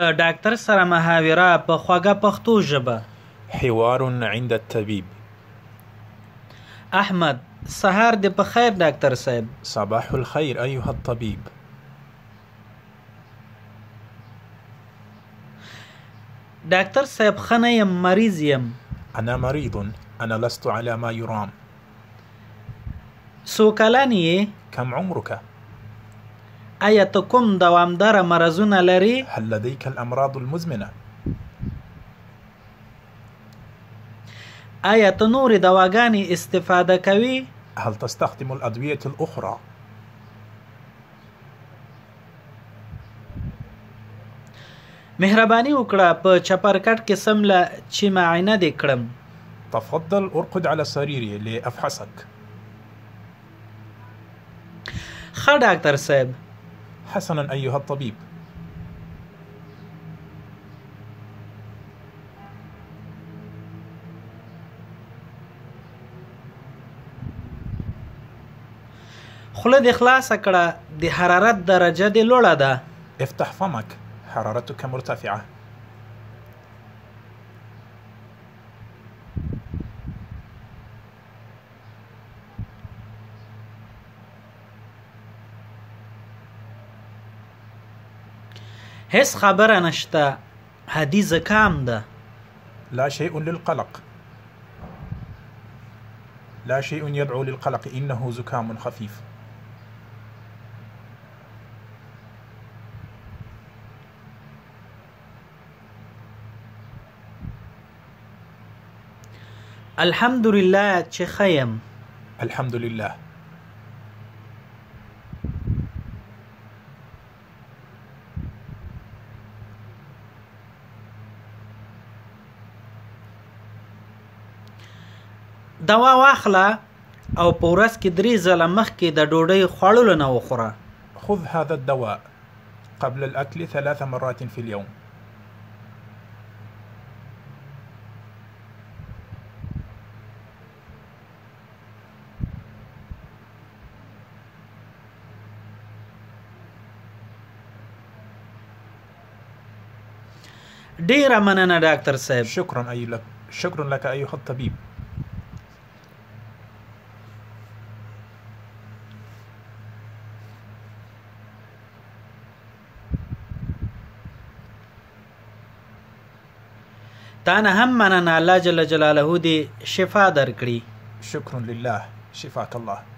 ډاکټر سره محاوره په خوږه پښتو ژبه. حوار عند الطبيب. احمد سهار دې په خیر ډاکټر صاحب. صباح الخير أيها الطبيب. ډاکټر صاحب ښه نه یم، مریض یم. أنا مريض، أنا لست على ما يرام. څو کلن یې؟ كم عمرك؟ آیا ته کوم دوامداره مرضونه لرې؟ هل لديك الأمراض المزمنة؟ آیا ته نورې دواګانې استفاده کوې؟ هل تستخدم الأدوية الأخرى؟ مهرباني وکړه په چپرکټ کې سمله چې معاینه دې کړم. تفضل ارقد على سريري لأفحصك. ښه ډاکټر صاحب. حسنا أيها الطبيب. خوله دې خلاصه کړه، د حرارت درجه دې لوړه ده. افتح فمك، حرارتك مرتفعة. هیڅ خبره نشته، هدي زکام ده. لا شيء للقلق، لا شيء يدعو للقلق، إنه زكام خفيف. الحمدلله چې ښه یم. الحمد لله. دوا واخله او په ورځ کې 3 ځله مخکې د ډوډۍ خوړلو نه وخوره. خذ هذا الدواء قبل الأكل 3 مرات في اليوم. ډیره مننه ډاکټر صاحب. شكرا لك أيها الطبيب. تانه هم مننه، الله جل جلاله دې شفا درکړي. شكرا لله، شفاك الله.